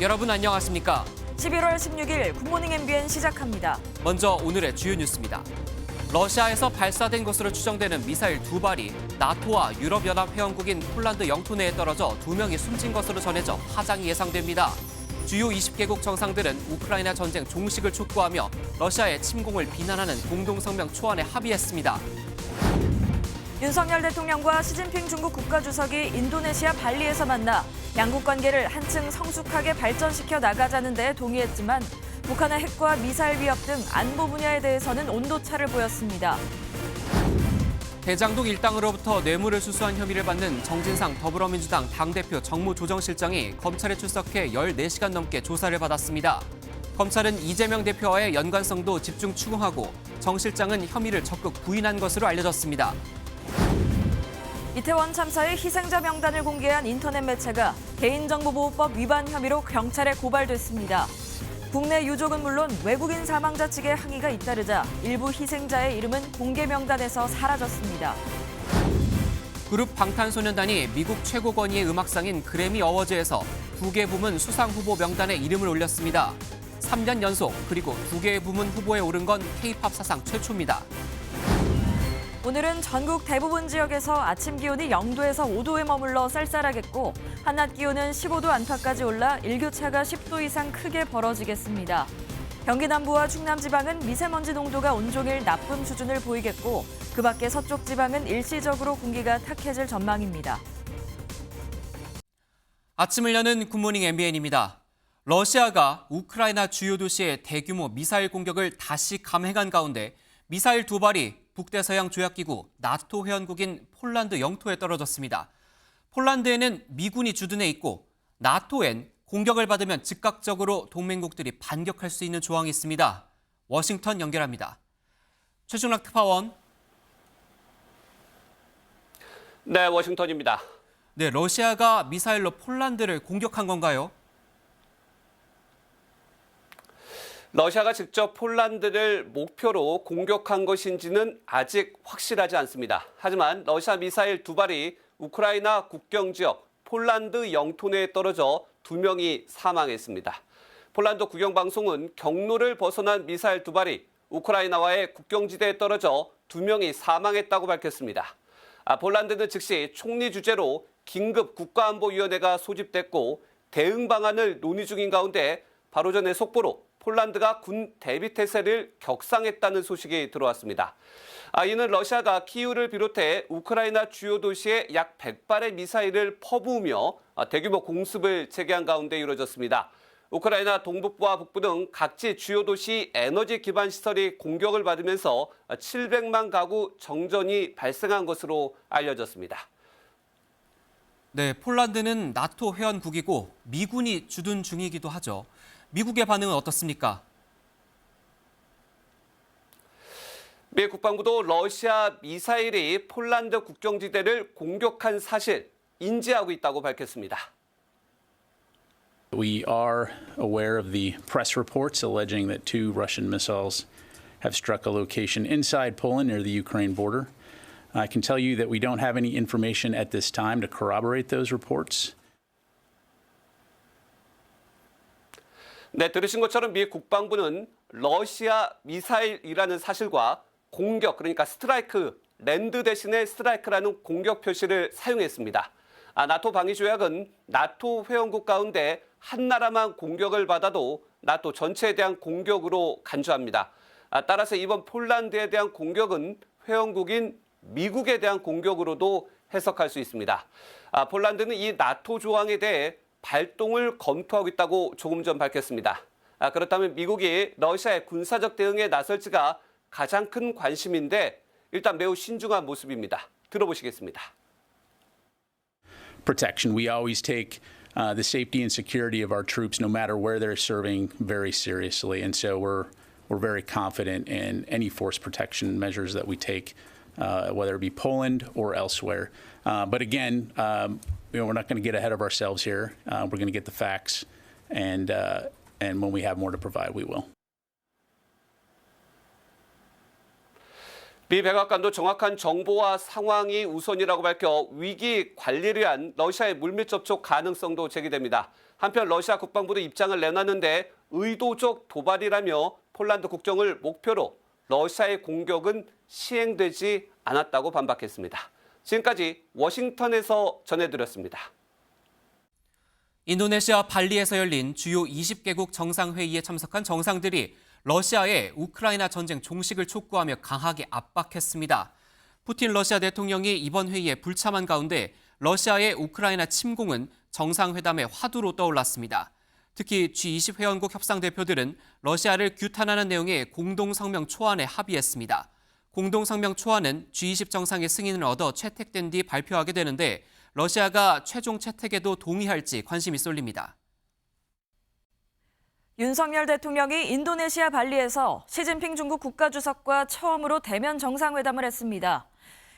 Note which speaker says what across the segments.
Speaker 1: 여러분 안녕하십니까?
Speaker 2: 11월 16일 굿모닝 MBN 시작합니다.
Speaker 1: 먼저 오늘의 주요 뉴스입니다. 러시아에서 발사된 것으로 추정되는 미사일 2발이 나토와 유럽연합 회원국인 폴란드 영토 내에 떨어져 2명이 숨진 것으로 전해져 파장이 예상됩니다. 주요 20개국 정상들은 우크라이나 전쟁 종식을 촉구하며 러시아의 침공을 비난하는 공동성명 초안에 합의했습니다.
Speaker 2: 윤석열 대통령과 시진핑 중국 국가주석이 인도네시아 발리에서 만나 양국 관계를 한층 성숙하게 발전시켜 나가자는 데 동의했지만 북한의 핵과 미사일 위협 등 안보 분야에 대해서는 온도차를 보였습니다.
Speaker 1: 대장동 일당으로부터 뇌물을 수수한 혐의를 받는 정진상 더불어민주당 당대표 정무조정실장이 검찰에 출석해 14시간 넘게 조사를 받았습니다. 검찰은 이재명 대표와의 연관성도 집중 추궁하고 정 실장은 혐의를 적극 부인한 것으로 알려졌습니다.
Speaker 2: 이태원 참사의 희생자 명단을 공개한 인터넷 매체가 개인정보보호법 위반 혐의로 경찰에 고발됐습니다. 국내 유족은 물론 외국인 사망자 측의 항의가 잇따르자 일부 희생자의 이름은 공개 명단에서 사라졌습니다.
Speaker 1: 그룹 방탄소년단이 미국 최고 권위의 음악상인 그래미 어워즈에서 2개 부문 수상 후보 명단에 이름을 올렸습니다. 3년 연속 그리고 2개의 부문 후보에 오른 건 K-팝 사상 최초입니다.
Speaker 2: 오늘은 전국 대부분 지역에서 아침 기온이 0도에서 5도에 머물러 쌀쌀하겠고 한낮 기온은 15도 안팎까지 올라 일교차가 10도 이상 크게 벌어지겠습니다. 경기 남부와 충남 지방은 미세먼지 농도가 온종일 나쁨 수준을 보이겠고 그 밖에 서쪽 지방은 일시적으로 공기가 탁해질 전망입니다.
Speaker 1: 아침을 여는 굿모닝 MBN입니다. 러시아가 우크라이나 주요 도시에 대규모 미사일 공격을 다시 감행한 가운데 미사일 2발이 북대서양 조약기구 나토 회원국인 폴란드 영토에 떨어졌습니다. 폴란드에는 미군이 주둔해 있고 나토엔 공격을 받으면 즉각적으로 동맹국들이 반격할 수 있는 조항이 있습니다. 워싱턴 연결합니다. 최준락 특파원.
Speaker 3: 네, 워싱턴입니다.
Speaker 1: 네, 러시아가 미사일로 폴란드를 공격한 건가요?
Speaker 3: 러시아가 직접 폴란드를 목표로 공격한 것인지는 아직 확실하지 않습니다. 하지만 러시아 미사일 2발이 우크라이나 국경 지역 폴란드 영토 내에 떨어져 2명이 사망했습니다. 폴란드 국영방송은 경로를 벗어난 미사일 2발이 우크라이나와의 국경지대에 떨어져 2명이 사망했다고 밝혔습니다. 폴란드는 즉시 총리 주재로 긴급 국가안보위원회가 소집됐고 대응 방안을 논의 중인 가운데 바로 전에 속보로 폴란드가 군 대비태세를 격상했다는 소식이 들어왔습니다. 이는 러시아가 키이우를 비롯해 우크라이나 주요 도시에 약 100발의 미사일을 퍼부으며 대규모 공습을 재개한 가운데 이루어졌습니다. 우크라이나 동북부와 북부 등 각지 주요 도시 에너지 기반 시설이 공격을 받으면서 700만 가구 정전이 발생한 것으로 알려졌습니다.
Speaker 1: 네, 폴란드는 나토 회원국이고 미군이 주둔 중이기도 하죠. 미국의 반응은 어떻습니까?
Speaker 3: 미 국방부도 러시아 미사일이 폴란드 국경지대를 공격한 사실 인지하고 있다고 밝혔습니다.
Speaker 4: We are aware of the press reports alleging that 2 Russian missiles have struck a location inside Poland near the Ukraine border. I can tell you that we don't have any information at this time to corroborate those reports.
Speaker 3: 네, 들으신 것처럼 미 국방부는 러시아 미사일이라는 사실과 공격, 그러니까 스트라이크, 랜드 대신에 스트라이크라는 공격 표시를 사용했습니다. 나토 방위 조약은 나토 회원국 가운데 한 나라만 공격을 받아도 나토 전체에 대한 공격으로 간주합니다. 따라서 이번 폴란드에 대한 공격은 회원국인 미국에 대한 공격으로도 해석할 수 있습니다. 폴란드는 이 나토 조항에 대해 발동을 검토하고 있다고 조금 전 밝혔습니다. 그렇다면 미국이 러시아의 군사적 대응에 나설지가 가장 큰 관심인데 일단 매우 신중한 모습입니다. 들어보시겠습니다.
Speaker 4: Protection. We always take the safety and security of our troops, no matter where they're serving, very seriously, and so we're very confident in any force protection measures that we take, whether it be Poland or elsewhere. But again, we're not going to get ahead of ourselves here. We're going to get the facts, and when we have more to provide, we will.
Speaker 3: 비 백악관도 정확한 정보와 상황이 우선이라고 밝혀 위기 관리를 위한 러시아의 물밑 접촉 가능성도 제기됩니다. 한편 러시아 국방부도 입장을 내놨는데 의도적 도발이라며 폴란드 국정을 목표로 러시아의 공격은 시행되지 않았다고 반박했습니다. 지금까지 워싱턴에서 전해드렸습니다.
Speaker 1: 인도네시아 발리에서 열린 주요 20개국 정상회의에 참석한 정상들이 러시아의 우크라이나 전쟁 종식을 촉구하며 강하게 압박했습니다. 푸틴 러시아 대통령이 이번 회의에 불참한 가운데 러시아의 우크라이나 침공은 정상회담의 화두로 떠올랐습니다. 특히 G20 회원국 협상 대표들은 러시아를 규탄하는 내용의 공동성명 초안에 합의했습니다. 공동성명 초안은 G20 정상의 승인을 얻어 채택된 뒤 발표하게 되는데 러시아가 최종 채택에도 동의할지 관심이 쏠립니다.
Speaker 2: 윤석열 대통령이 인도네시아 발리에서 시진핑 중국 국가주석과 처음으로 대면 정상회담을 했습니다.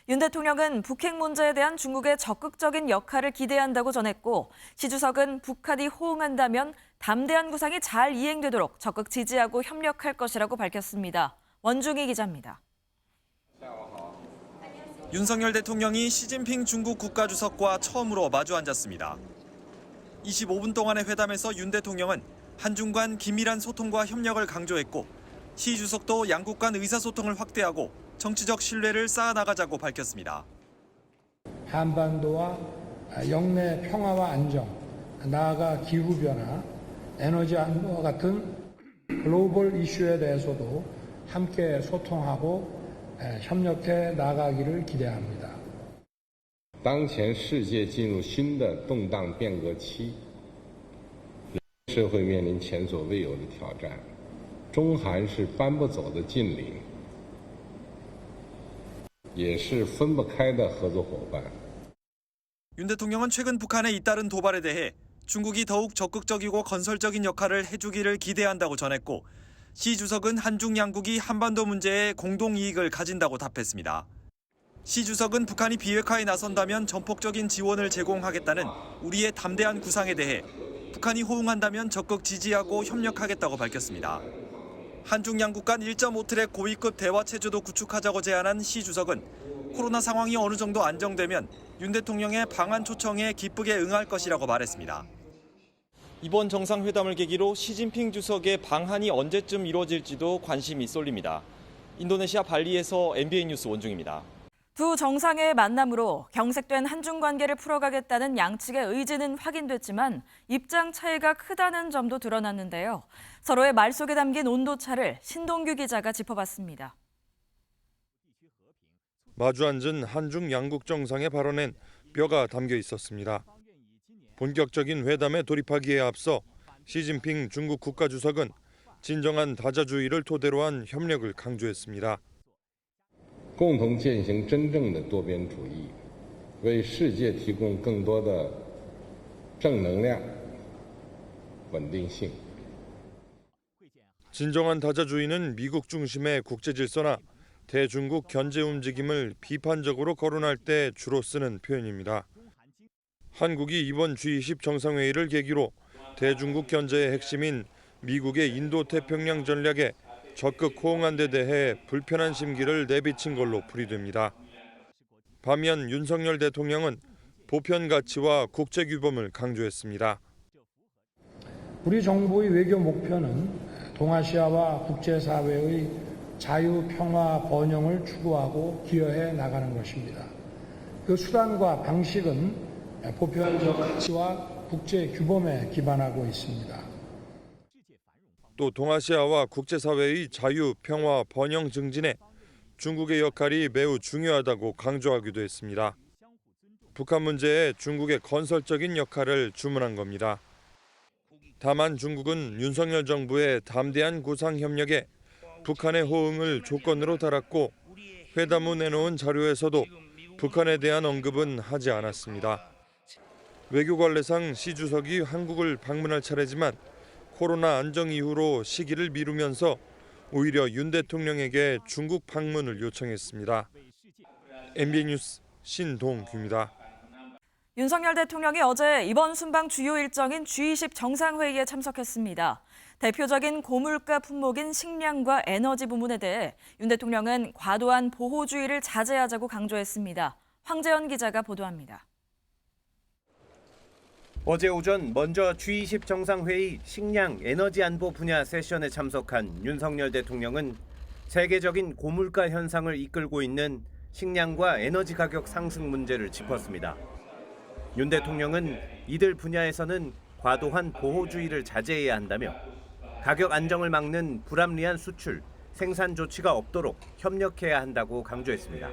Speaker 2: 윤 대통령은 북핵 문제에 대한 중국의 적극적인 역할을 기대한다고 전했고 시 주석은 북한이 호응한다면 담대한 구상이 잘 이행되도록 적극 지지하고 협력할 것이라고 밝혔습니다. 원중희 기자입니다.
Speaker 5: 윤석열 대통령이 시진핑 중국 국가주석과 처음으로 마주 앉았습니다. 25분 동안의 회담에서 윤 대통령은 한중 간 긴밀한 소통과 협력을 강조했고 시 주석도 양국 간 의사소통을 확대하고 정치적 신뢰를 쌓아나가자고 밝혔습니다.
Speaker 6: 한반도와 영내 평화와 안정, 나아가 기후변화, 에너지 안보와 같은 글로벌 이슈에 대해서도 함께 소통하고 협력해 나가기를 기대합니다.
Speaker 7: 当前世界进入新的动荡变革期，社会面临前所未有的挑战，中韩是搬不走的近邻，也是分不开的合作伙伴。
Speaker 5: 윤 대통령은 최근 북한에 잇따른 도발에 대해 중국이 더욱 적극적이고 건설적인 역할을 해주기를 기대한다고 전했고 시 주석은 한중 양국이 한반도 문제에 공동 이익을 가진다고 답했습니다. 시 주석은 북한이 비핵화에 나선다면 전폭적인 지원을 제공하겠다는 우리의 담대한 구상에 대해 북한이 호응한다면 적극 지지하고 협력하겠다고 밝혔습니다. 한중 양국 간 1.5트랙 고위급 대화 체제도 구축하자고 제안한 시 주석은 코로나 상황이 어느 정도 안정되면 윤 대통령의 방한 초청에 기쁘게 응할 것이라고 말했습니다. 이번 정상회담을 계기로 시진핑 주석의 방한이 언제쯤 이루어질지도 관심이 쏠립니다. 인도네시아 발리에서 MBN 뉴스 원중입니다.
Speaker 2: 두 정상의 만남으로 경색된 한중 관계를 풀어가겠다는 양측의 의지는 확인됐지만 입장 차이가 크다는 점도 드러났는데요. 서로의 말 속에 담긴 온도차를 신동규 기자가 짚어봤습니다.
Speaker 8: 마주 앉은 한중 양국 정상의 발언엔 뼈가 담겨 있었습니다. 본격적인 회담에 돌입하기에 앞서 시진핑 중국 국가주석은 진정한 다자주의를 토대로 한 협력을 강조했습니다.
Speaker 7: 共同践行真正的多边主义，为世界提供更多的正能量、稳定性。
Speaker 8: 진정한 다자주의는 미국 중심의 국제 질서나 대중국 견제 움직임을 비판적으로 거론할 때 주로 쓰는 표현입니다. 한국이 이번 G20 정상회의를 계기로 대중국 견제의 핵심인 미국의 인도태평양 전략에 적극 호응한 데 대해 불편한 심기를 내비친 걸로 풀이됩니다. 반면 윤석열 대통령은 보편 가치와 국제 규범을 강조했습니다.
Speaker 6: 우리 정부의 외교 목표는 동아시아와 국제사회의 자유, 평화, 번영을 추구하고 기여해 나가는 것입니다. 그 수단과 방식은 보편적 가치와 국제 규범에 기반하고 있습니다.
Speaker 8: 또 동아시아와 국제사회의 자유, 평화, 번영 증진에 중국의 역할이 매우 중요하다고 강조하기도 했습니다. 북한 문제에 중국의 건설적인 역할을 주문한 겁니다. 다만 중국은 윤석열 정부의 담대한 구상 협력에 북한의 호응을 조건으로 달았고 회담 후 내놓은 자료에서도 북한에 대한 언급은 하지 않았습니다. 외교관례상 시 주석이 한국을 방문할 차례지만 코로나 안정 이후로 시기를 미루면서 오히려 윤 대통령에게 중국 방문을 요청했습니다. MBN 뉴스 신동규입니다.
Speaker 2: 윤석열 대통령이 어제 이번 순방 주요 일정인 G20 정상회의에 참석했습니다. 대표적인 고물가 품목인 식량과 에너지 부문에 대해 윤 대통령은 과도한 보호주의를 자제하자고 강조했습니다. 황재현 기자가 보도합니다.
Speaker 9: 어제 오전 먼저 G20 정상회의 식량, 에너지 안보 분야 세션에 참석한 윤석열 대통령은 세계적인 고물가 현상을 이끌고 있는 식량과 에너지 가격 상승 문제를 짚었습니다. 윤 대통령은 이들 분야에서는 과도한 보호주의를 자제해야 한다며 가격 안정을 막는 불합리한 수출, 생산 조치가 없도록 협력해야 한다고 강조했습니다.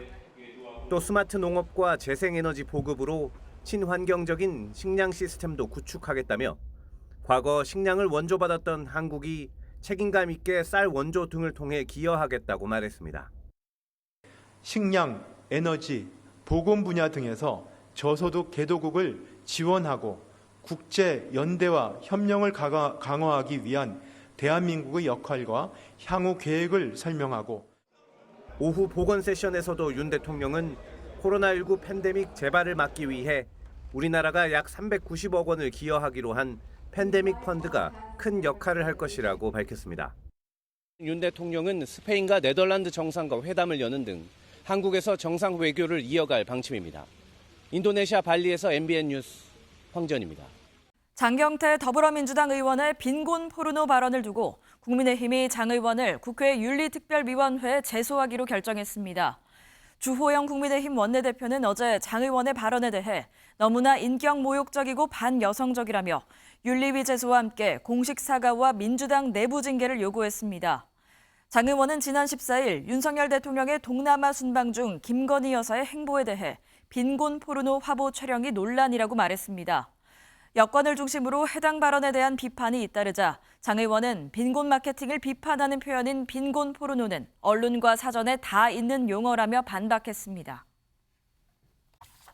Speaker 9: 또 스마트 농업과 재생에너지 보급으로 친환경적인 식량 시스템도 구축하겠다며 과거 식량을 원조받았던 한국이 책임감 있게 쌀 원조 등을 통해 기여하겠다고 말했습니다.
Speaker 10: 식량, 에너지, 보건 분야 등에서 저소득 개도국을 지원하고 국제 연대와 협력을 강화하기 위한 대한민국의 역할과 향후 계획을 설명하고
Speaker 9: 오후 보건 세션에서도 윤 대통령은 코로나19 팬데믹 재발을 막기 위해 우리나라가 약 390억 원을 기여하기로 한 팬데믹 펀드가 큰 역할을 할 것이라고 밝혔습니다.
Speaker 11: 윤 대통령은 스페인과 네덜란드 정상과 회담을 여는 등 한국에서 정상 외교를 이어갈 방침입니다. 인도네시아 발리에서 MBN 뉴스 황전입니다.
Speaker 2: 장경태 더불어민주당 의원의 빈곤 포르노 발언을 두고 국민의힘이 장 의원을 국회 윤리특별위원회에 제소하기로 결정했습니다. 주호영 국민의힘 원내대표는 어제 장 의원의 발언에 대해 너무나 인격 모욕적이고 반여성적이라며 윤리위 제소와 함께 공식 사과와 민주당 내부 징계를 요구했습니다. 장 의원은 지난 14일 윤석열 대통령의 동남아 순방 중 김건희 여사의 행보에 대해 빈곤 포르노 화보 촬영이 논란이라고 말했습니다. 여권을 중심으로 해당 발언에 대한 비판이 잇따르자 장 의원은 빈곤 마케팅을 비판하는 표현인 빈곤 포르노는 언론과 사전에 다 있는 용어라며 반박했습니다.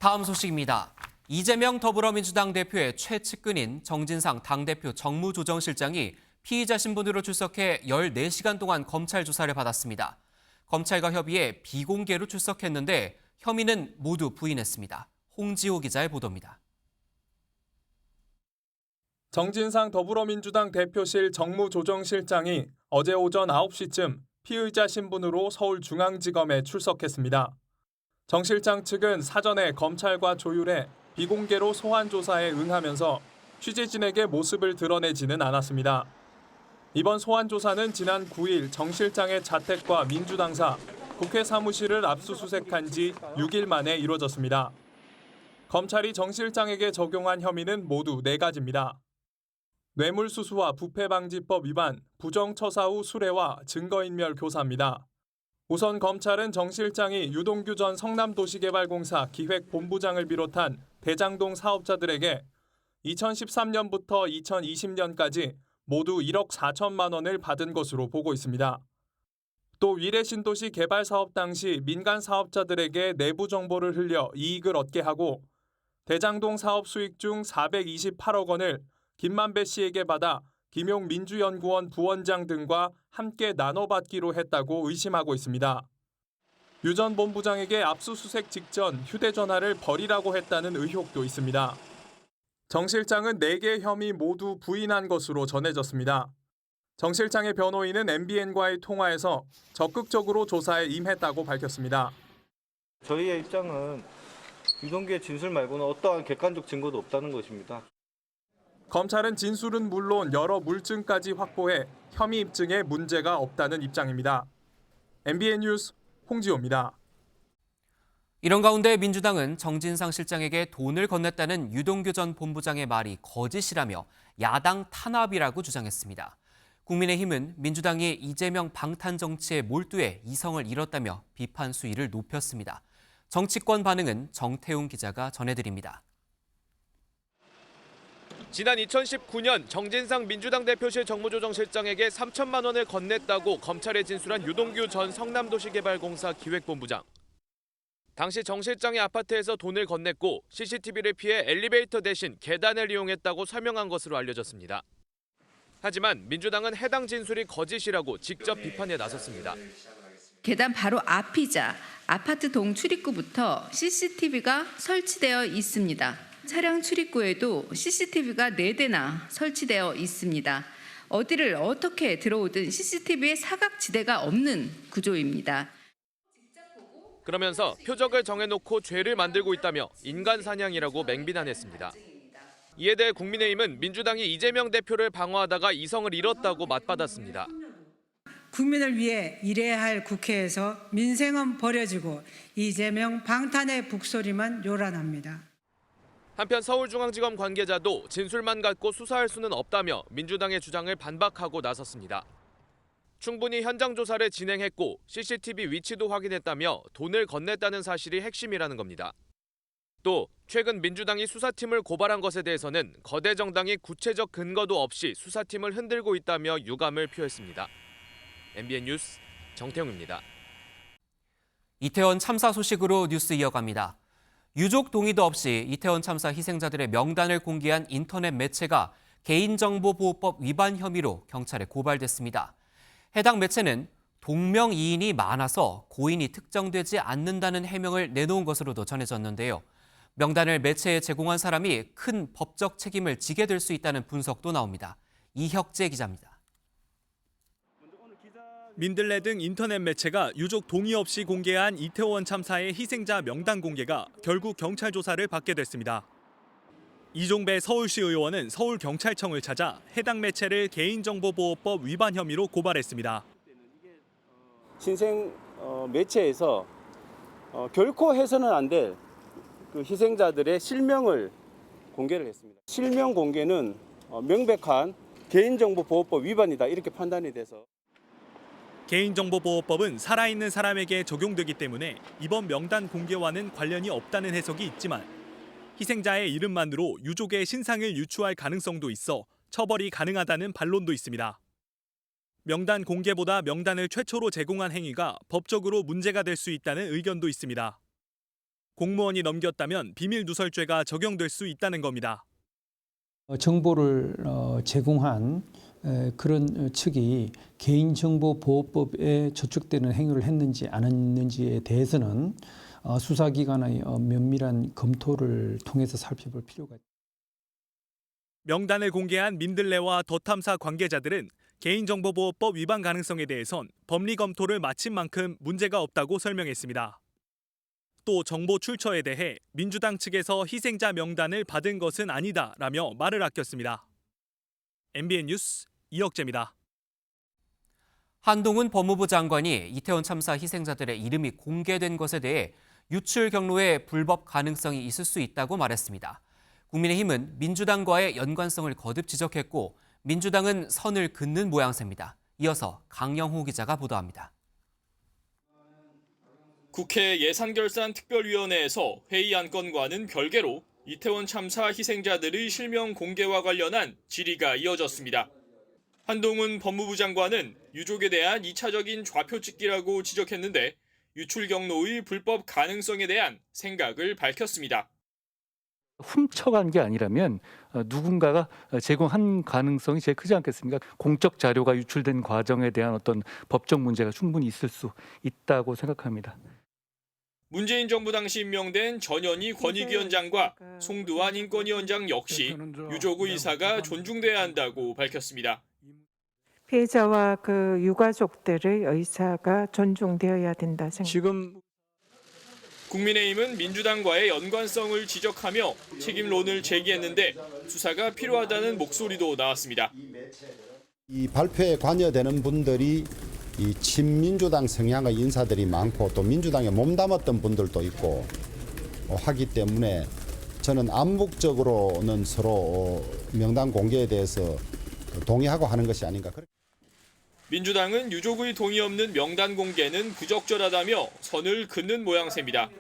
Speaker 1: 다음 소식입니다. 이재명 더불어민주당 대표의 최측근인 정진상 당대표 정무조정실장이 피의자 신분으로 출석해 14시간 동안 검찰 조사를 받았습니다. 검찰과 협의해 비공개로 출석했는데 혐의는 모두 부인했습니다. 홍지호 기자의 보도입니다.
Speaker 12: 정진상 더불어민주당 대표실 정무조정실장이 어제 오전 9시쯤 피의자 신분으로 서울중앙지검에 출석했습니다. 정 실장 측은 사전에 검찰과 조율해 비공개로 소환 조사에 응하면서 취재진에게 모습을 드러내지는 않았습니다. 이번 소환 조사는 지난 9일 정 실장의 자택과 민주당사, 국회 사무실을 압수수색한 지 6일 만에 이루어졌습니다. 검찰이 정 실장에게 적용한 혐의는 모두 4가지입니다. 뇌물수수와 부패방지법 위반, 부정처사 후 수뢰와 증거인멸 교사입니다. 우선 검찰은 정 실장이 유동규 전 성남도시개발공사 기획본부장을 비롯한 대장동 사업자들에게 2013년부터 2020년까지 모두 1억 4천만 원을 받은 것으로 보고 있습니다. 또 위례신도시 개발 사업 당시 민간 사업자들에게 내부 정보를 흘려 이익을 얻게 하고 대장동 사업 수익 중 428억 원을 김만배 씨에게 받아 김용 민주연구원 부원장 등과 함께 나눠받기로 했다고 의심하고 있습니다. 유 전 본부장에게 압수수색 직전 휴대전화를 버리라고 했다는 의혹도 있습니다. 정 실장은 4개 혐의 모두 부인한 것으로 전해졌습니다. 정 실장의 변호인은 MBN과의 통화에서 적극적으로 조사에 임했다고 밝혔습니다.
Speaker 13: 저희의 입장은 유동규의 진술 말고는 어떠한 객관적 증거도 없다는 것입니다.
Speaker 12: 검찰은 진술은 물론 여러 물증까지 확보해 혐의 입증에 문제가 없다는 입장입니다. MBN 뉴스 홍지호입니다.
Speaker 1: 이런 가운데 민주당은 정진상 실장에게 돈을 건넸다는 유동규 전 본부장의 말이 거짓이라며 야당 탄압이라고 주장했습니다. 국민의힘은 민주당이 이재명 방탄 정치에 몰두해 이성을 잃었다며 비판 수위를 높였습니다. 정치권 반응은 정태웅 기자가 전해드립니다.
Speaker 14: 지난 2019년 정진상 민주당 대표실 정무조정실장에게 3천만 원을 건넸다고 검찰에 진술한 유동규 전 성남도시개발공사 기획본부장. 당시 정 실장의 아파트에서 돈을 건넸고 CCTV를 피해 엘리베이터 대신 계단을 이용했다고 설명한 것으로 알려졌습니다. 하지만 민주당은 해당 진술이 거짓이라고 직접 비판에 나섰습니다.
Speaker 15: 계단 바로 앞이자 아파트 동출입구부터 CCTV가 설치되어 있습니다. 차량 출입구에도 CCTV가 4대나 설치되어 있습니다. 어디를 어떻게 들어오든 CCTV에 사각지대가 없는 구조입니다.
Speaker 14: 그러면서 표적을 정해놓고 죄를 만들고 있다며 인간 사냥이라고 맹비난했습니다. 이에 대해 국민의힘은 민주당이 이재명 대표를 방어하다가 이성을 잃었다고 맞받았습니다.
Speaker 16: 국민을 위해 일해야 할 국회에서 민생은 버려지고 이재명 방탄의 북소리만 요란합니다.
Speaker 14: 한편 서울중앙지검 관계자도 진술만 갖고 수사할 수는 없다며 민주당의 주장을 반박하고 나섰습니다. 충분히 현장 조사를 진행했고 CCTV 위치도 확인했다며 돈을 건넸다는 사실이 핵심이라는 겁니다. 또 최근 민주당이 수사팀을 고발한 것에 대해서는 거대 정당이 구체적 근거도 없이 수사팀을 흔들고 있다며 유감을 표했습니다. MBN 뉴스 정태웅입니다.
Speaker 1: 이태원 참사 소식으로 뉴스 이어갑니다. 유족 동의도 없이 이태원 참사 희생자들의 명단을 공개한 인터넷 매체가 개인정보보호법 위반 혐의로 경찰에 고발됐습니다. 해당 매체는 동명이인이 많아서 고인이 특정되지 않는다는 해명을 내놓은 것으로도 전해졌는데요. 명단을 매체에 제공한 사람이 큰 법적 책임을 지게 될 수 있다는 분석도 나옵니다. 이혁재 기자입니다.
Speaker 12: 민들레 등 인터넷 매체가 유족 동의 없이 공개한 이태원 참사의 희생자 명단 공개가 결국 경찰 조사를 받게 됐습니다. 이종배 서울시 의원은 서울경찰청을 찾아 해당 매체를 개인정보보호법 위반 혐의로 고발했습니다.
Speaker 17: 신생 매체에서 결코 해서는 안 될 그 희생자들의 실명을 공개를 했습니다. 실명 공개는 명백한 개인정보보호법 위반이다 이렇게 판단이 돼서.
Speaker 12: 개인정보보호법은 살아있는 사람에게 적용되기 때문에 이번 명단 공개와는 관련이 없다는 해석이 있지만 희생자의 이름만으로 유족의 신상을 유추할 가능성도 있어 처벌이 가능하다는 반론도 있습니다. 명단 공개보다 명단을 최초로 제공한 행위가 법적으로 문제가 될 수 있다는 의견도 있습니다. 공무원이 넘겼다면 비밀누설죄가 적용될 수 있다는 겁니다.
Speaker 18: 정보를 제공한 그런 측이 개인정보보호법에 저촉되는 행위를 했는지 안 했는지에 대해서는 수사기관의 면밀한 검토를 통해서 살펴볼 필요가 있습니다.
Speaker 12: 명단을 공개한 민들레와 더 탐사 관계자들은 개인정보보호법 위반 가능성에 대해선 법리 검토를 마친 만큼 문제가 없다고 설명했습니다. 또 정보 출처에 대해 민주당 측에서 희생자 명단을 받은 것은 아니다라며 말을 아꼈습니다. MBN 뉴스 이혁재입니다.
Speaker 1: 한동훈 법무부 장관이 이태원 참사 희생자들의 이름이 공개된 것에 대해 유출 경로에 불법 가능성이 있을 수 있다고 말했습니다. 국민의힘은 민주당과의 연관성을 거듭 지적했고 민주당은 선을 긋는 모양새입니다. 이어서 강영호 기자가 보도합니다.
Speaker 19: 국회 예산결산특별위원회에서 회의 안건과는 별개로 이태원 참사 희생자들의 실명 공개와 관련한 질의가 이어졌습니다. 한동훈 법무부 장관은 유족에 대한 2차적인 좌표찍기라고 지적했는데 유출 경로의 불법 가능성에 대한 생각을 밝혔습니다.
Speaker 20: 훔쳐간 게 아니라면 누군가가 제공한 가능성이 제일 크지 않겠습니까? 공적 자료가 유출된 과정에 대한 어떤 법적 문제가 충분히 있을 수 있다고 생각합니다.
Speaker 19: 문재인 정부 당시 임명된 전현희 권익위원장과 송두환 인권위원장 역시 유족의 의사가 존중돼야 한다고 밝혔습니다.
Speaker 21: 피해자와 그 유가족들의 의사가 존중되어야 된다 생각합니다.
Speaker 19: 지금 국민의힘은 민주당과의 연관성을 지적하며 책임론을 제기했는데 수사가 필요하다는 목소리도 나왔습니다.
Speaker 22: 이 발표에 관여되는 분들이 이 친민주당 성향의 인사들이 많고 또 민주당에 몸담았던 분들도 있고 하기 때문에 저는 암묵적으로는 서로 명단 공개에 대해서 동의하고 하는 것이 아닌가.
Speaker 19: 민주당은 유족의 동의 없는 명단 공개는 부적절하다며 선을 긋는 모양새입니다.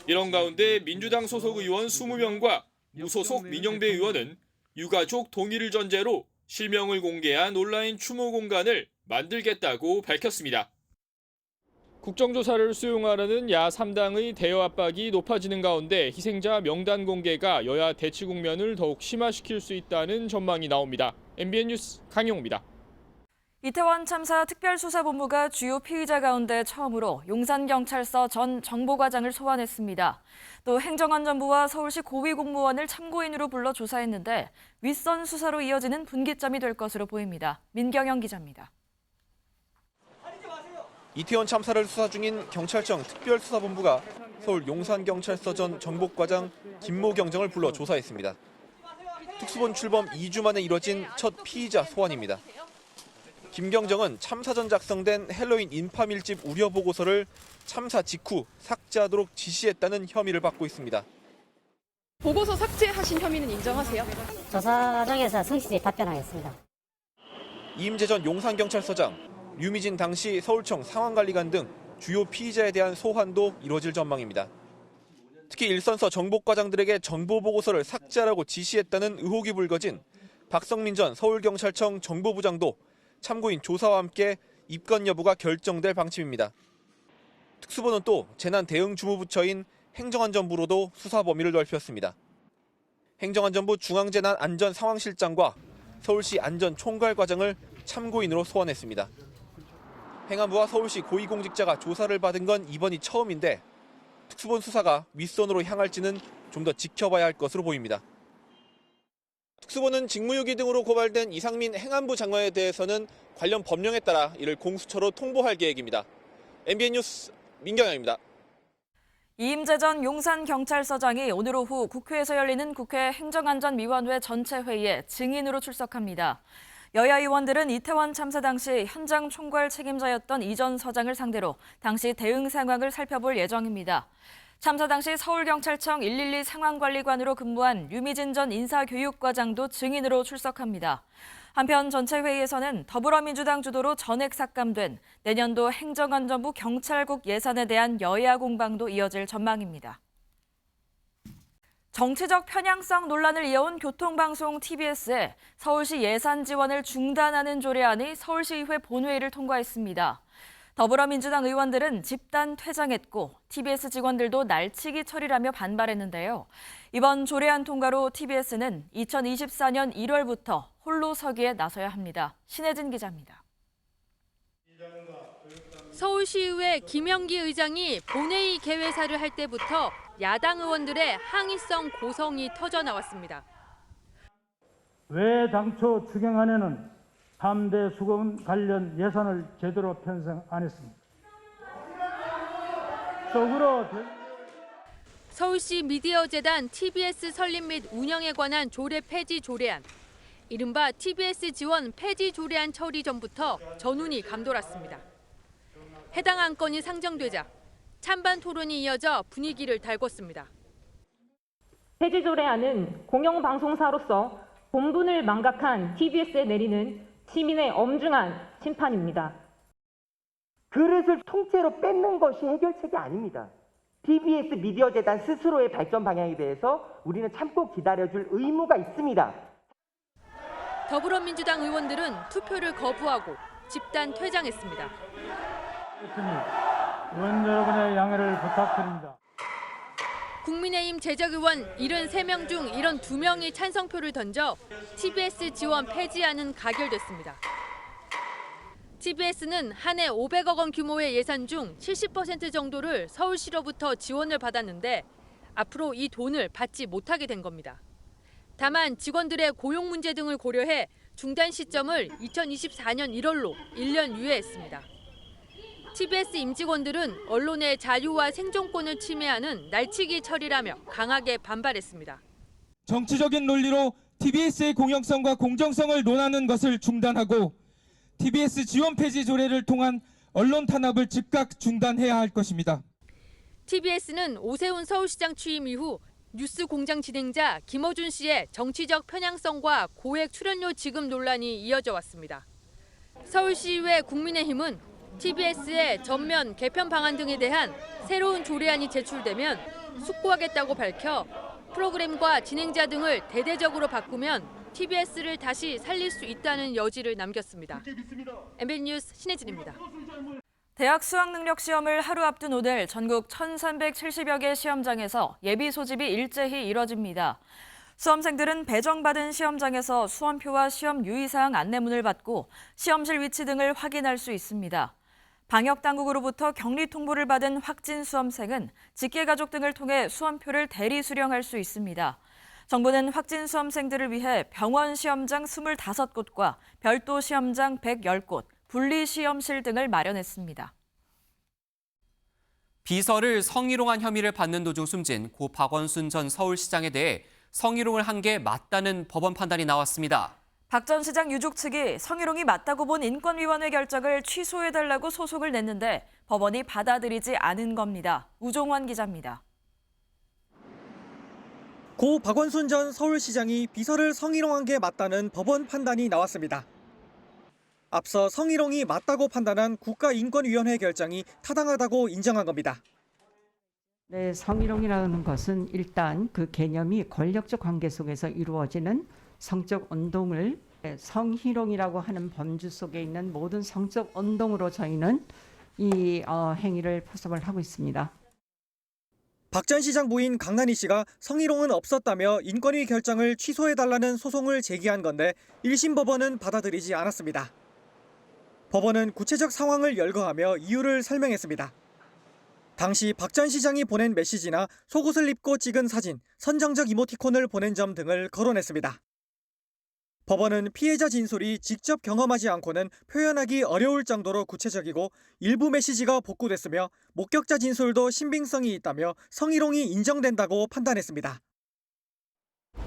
Speaker 19: 이런 가운데 민주당 소속 의원 20명과 무소속 민영배 의원은 유가족 동의를 전제로 실명을 공개한 온라인 추모 공간을 만들겠다고 밝혔습니다. 국정조사를 수용하라는 야 3당의 대여 압박이 높아지는 가운데 희생자 명단 공개가 여야 대치 국면을 더욱 심화시킬 수 있다는 전망이 나옵니다. MBN 뉴스 강용호입니다.
Speaker 2: 이태원 참사 특별수사본부가 주요 피의자 가운데 처음으로 용산경찰서 전 정보과장을 소환했습니다. 또 행정안전부와 서울시 고위공무원을 참고인으로 불러 조사했는데 윗선 수사로 이어지는 분기점이 될 것으로 보입니다. 민경영 기자입니다.
Speaker 3: 이태원 참사를 수사 중인 경찰청 특별수사본부가 서울 용산경찰서 전 정보과장 김모 경정을 불러 조사했습니다. 특수본 출범 2주 만에 이뤄진 첫 피의자 소환입니다. 김 경정은 참사 전 작성된 헬로윈 인파 밀집 우려 보고서를 참사 직후 삭제하도록 지시했다는 혐의를 받고 있습니다.
Speaker 4: 보고서 삭제하신 혐의는 인정하세요?
Speaker 23: 조사장에서 성실히 답변하겠습니다.
Speaker 3: 이임재 전 용산경찰서장, 류미진 당시 서울청 상황관리관 등 주요 피의자에 대한 소환도 이뤄질 전망입니다. 특히 일선서 정보과장들에게 정보보고서를 삭제하라고 지시했다는 의혹이 불거진 박성민 전 서울경찰청 정보부장도 참고인 조사와 함께 입건 여부가 결정될 방침입니다. 특수본은 또 재난대응주무부처인 행정안전부로도 수사 범위를 넓혔습니다. 행정안전부 중앙재난안전상황실장과 서울시 안전총괄과장을 참고인으로 소환했습니다. 행안부와 서울시 고위공직자가 조사를 받은 건 이번이 처음인데 특수본 수사가 윗선으로 향할지는 좀 더 지켜봐야 할 것으로 보입니다. 특수본은 직무유기 등으로 고발된 이상민 행안부 장관에 대해서는 관련 법령에 따라 이를 공수처로 통보할 계획입니다. MBN 뉴스 민경영입니다.
Speaker 2: 이임재 전 용산경찰서장이 오늘 오후 국회에서 열리는 국회 행정안전위원회 전체 회의에 증인으로 출석합니다. 여야 의원들은 이태원 참사 당시 현장 총괄 책임자였던 이 전 서장을 상대로 당시 대응 상황을 살펴볼 예정입니다. 참사 당시 서울경찰청 112 상황관리관으로 근무한 류미진 전 인사교육과장도 증인으로 출석합니다. 한편 전체 회의에서는 더불어민주당 주도로 전액 삭감된 내년도 행정안전부 경찰국 예산에 대한 여야 공방도 이어질 전망입니다. 정치적 편향성 논란을 이어온 교통방송 TBS에 서울시 예산 지원을 중단하는 조례안이 서울시의회 본회의를 통과했습니다. 더불어민주당 의원들은 집단 퇴장했고 TBS 직원들도 날치기 처리라며 반발했는데요. 이번 조례안 통과로 TBS는 2024년 1월부터 홀로 서기에 나서야 합니다. 신혜진 기자입니다.
Speaker 24: 서울시의회 김영기 의장이 본회의 개회사를 할 때부터 야당 의원들의 항의성 고성이 터져나왔습니다.
Speaker 6: 왜 당초 추경안에는 3대 수건 관련 예산을 제대로 편성 안 했습니까? 속으로
Speaker 24: 서울시 미디어재단 TBS 설립 및 운영에 관한 조례 폐지 조례안. 이른바 TBS 지원 폐지 조례안 처리 전부터 전운이 감돌았습니다. 해당 안건이 상정되자 찬반 토론이 이어져 분위기를 달궜습니다.
Speaker 25: 폐지 조례안은 공영방송사로서 본분을 망각한 TBS에 내리는 시민의 엄중한 심판입니다.
Speaker 26: 그릇을 통째로 뺏는 것이 해결책이 아닙니다. TBS 미디어재단 스스로의 발전 방향에 대해서 우리는 참고 기다려줄 의무가 있습니다.
Speaker 24: 더불어민주당 의원들은 투표를 거부하고 집단 퇴장했습니다.
Speaker 6: 의원 여러분의 양해를 부탁드립니다.
Speaker 24: 국민의힘 재적의원 73명 중 72명이 찬성표를 던져 TBS 지원 폐지안은 가결됐습니다. TBS는 한 해 500억 원 규모의 예산 중 70% 정도를 서울시로부터 지원을 받았는데 앞으로 이 돈을 받지 못하게 된 겁니다. 다만 직원들의 고용 문제 등을 고려해 중단 시점을 2024년 1월로 1년 유예했습니다. TBS 임직원들은 언론의 자유와 생존권을 침해하는 날치기 처리라며 강하게 반발했습니다.
Speaker 27: 정치적인 논리로 TBS의 공영성과 공정성을 논하는 것을 중단하고 TBS 지원 폐지 조례를 통한 언론 탄압을 즉각 중단해야 할 것입니다.
Speaker 24: TBS는 오세훈 서울시장 취임 이후 뉴스 공장 진행자 김어준 씨의 정치적 편향성과 고액 출연료 지급 논란이 이어져 왔습니다. 서울시의회 국민의힘은 TBS의 전면 개편 방안 등에 대한 새로운 조례안이 제출되면 숙고하겠다고 밝혀 프로그램과 진행자 등을 대대적으로 바꾸면 TBS를 다시 살릴 수 있다는 여지를 남겼습니다. MBN 뉴스 신혜진입니다.
Speaker 2: 대학 수학능력 시험을 하루 앞둔 오늘 전국 1,370여 개 시험장에서 예비 소집이 일제히 이뤄집니다. 수험생들은 배정받은 시험장에서 수험표와 시험 유의사항 안내문을 받고 시험실 위치 등을 확인할 수 있습니다. 방역당국으로부터 격리 통보를 받은 확진 수험생은 직계가족 등을 통해 수험표를 대리 수령할 수 있습니다. 정부는 확진 수험생들을 위해 병원 시험장 25곳과 별도 시험장 110곳, 분리 시험실 등을 마련했습니다.
Speaker 1: 비서를 성희롱한 혐의를 받는 도중 숨진 고 박원순 전 서울시장에 대해 성희롱을 한 게 맞다는 법원 판단이 나왔습니다.
Speaker 2: 박 전 시장 유족 측이 성희롱이 맞다고 본 인권위원회 결정을 취소해달라고 소속을 냈는데 법원이 받아들이지 않은 겁니다. 우종환 기자입니다.
Speaker 5: 고 박원순 전 서울시장이 비서를 성희롱한 게 맞다는 법원 판단이 나왔습니다. 앞서 성희롱이 맞다고 판단한 국가인권위원회 결정이 타당하다고 인정한 겁니다.
Speaker 7: 네, 성희롱이라는 것은 일단 그 개념이 권력적 관계 속에서 이루어지는 성적 운동을 성희롱이라고 하는 범주 속에 있는 모든 성적 운동으로 저희는 이 행위를 포섭을 하고 있습니다.
Speaker 5: 박 전 시장 부인 강난희 씨가 성희롱은 없었다며 인권위 결정을 취소해달라는 소송을 제기한 건데 1심 법원은 받아들이지 않았습니다. 법원은 구체적 상황을 열거하며 이유를 설명했습니다. 당시 박 전 시장이 보낸 메시지나 속옷을 입고 찍은 사진, 선정적 이모티콘을 보낸 점 등을 거론했습니다. 법원은 피해자 진술이 직접 경험하지 않고는 표현하기 어려울 정도로 구체적이고 일부 메시지가 복구됐으며 목격자 진술도 신빙성이 있다며 성희롱이 인정된다고 판단했습니다.